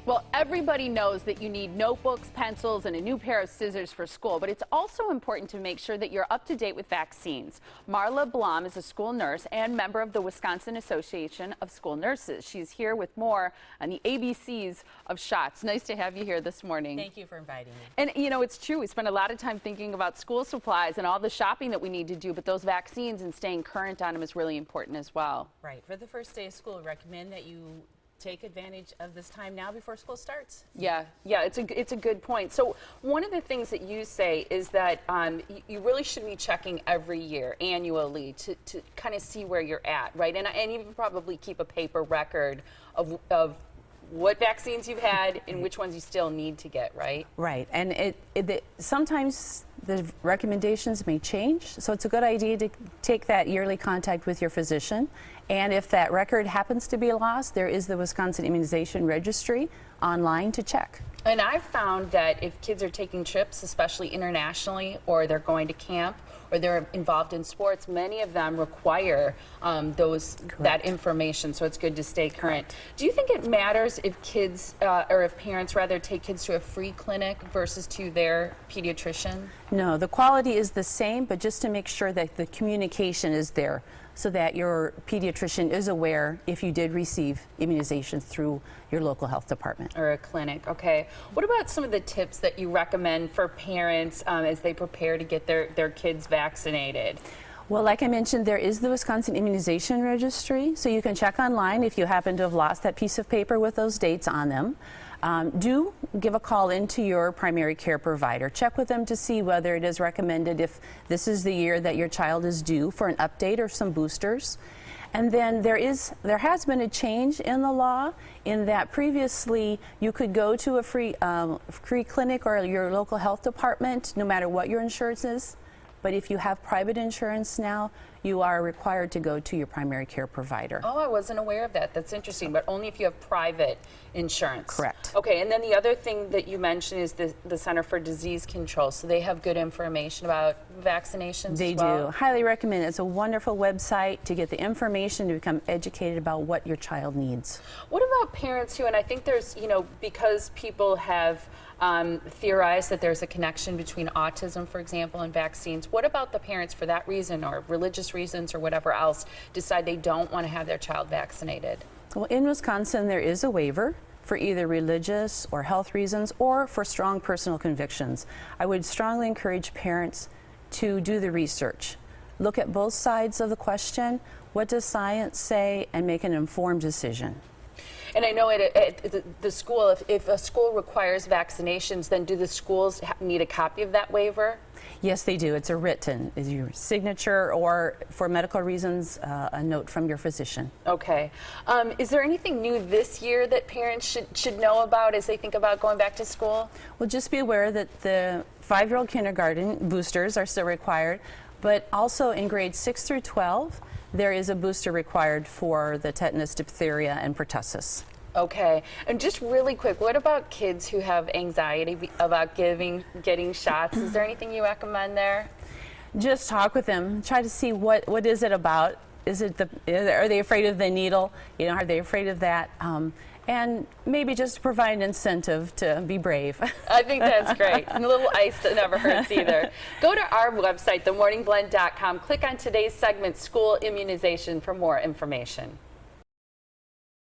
Well, everybody knows that you need notebooks, pencils, and a new pair of scissors for school, but it's also important to make sure that you're up to date with vaccines. Marla Blom is a school nurse and member of the Wisconsin Association of School Nurses. She's here with more on the ABCs of shots. Nice to have you here this morning. Thank you for inviting me. And you know, it's true. We spend a lot of time thinking about school supplies and all the shopping that we need to do, but those vaccines and staying current on them is really important as well. Right. For the first day of school, I recommend that you take advantage of this time now before school starts. Yeah, it's a good point. So one of the things that you say is that you really should be checking every year, annually, to kind of see where you're at, right? And you probably keep a paper record of what vaccines you've had and which ones you still need to get, right? Right, and sometimes the recommendations may change, so it's a good idea to take that yearly contact with your physician. And if that record happens to be lost, there is the Wisconsin Immunization Registry online to check. And I've found that if kids are taking trips, especially internationally, or they're going to camp, or they're involved in sports, many of them require that information, so it's good to stay current. Do you think it matters if kids, or if parents rather, take kids to a free clinic versus to their pediatrician? No, the quality is the same, but just to make sure that the communication is there so that your pediatrician is aware if you did receive immunization through your local health department. Or a clinic, okay. What about some of the tips that you recommend for parents as they prepare to get their kids vaccinated? Well, like I mentioned, there is the Wisconsin Immunization Registry, so you can check online if you happen to have lost that piece of paper with those dates on them. Do give a call into your primary care provider. Check with them to see whether it is recommended if this is the year that your child is due for an update or some boosters. And then there has been a change in the law in that previously you could go to a free clinic or your local health department no matter what your insurance is. But if you have private insurance now, you are required to go to your primary care provider. Oh, I wasn't aware of that. That's interesting, but only if you have private insurance. Correct. Okay, and then the other thing that you mentioned is the Center for Disease Control. So they have good information about vaccinations They as well? do. Highly recommend it. It's a wonderful website to get the information to become educated about what your child needs. What about parents who, and I think there's, you know, because people have theorized that there's a connection between autism, for example, and vaccines. What about the parents, for that reason or religious reasons or whatever else, decide they don't want to have their child vaccinated? Well, in Wisconsin, there is a waiver for either religious or health reasons or for strong personal convictions. I would strongly encourage parents to do the research. Look at both sides of the question. What does science say? And make an informed decision. And I know at the school, if a school requires vaccinations, then do the schools need a copy of that waiver? Yes, they do. It's a written, is your signature, or for medical reasons, a note from your physician. Okay. Is there anything new this year that parents should know about as they think about going back to school? Well, just be aware that the 5-year-old kindergarten boosters are still required, but also in grades 6 through 12, there is a booster required for the tetanus, diphtheria, and pertussis. Okay. And just really quick, what about kids who have anxiety about getting shots? Is there anything you recommend there? Just talk with them. Try to see what is it about. Are they afraid of the needle? You know, are they afraid of that? And maybe just provide an incentive to be brave. I think that's great. And a little ice that never hurts either. Go to our website, themorningblend.com. Click on today's segment, School Immunization, for more information.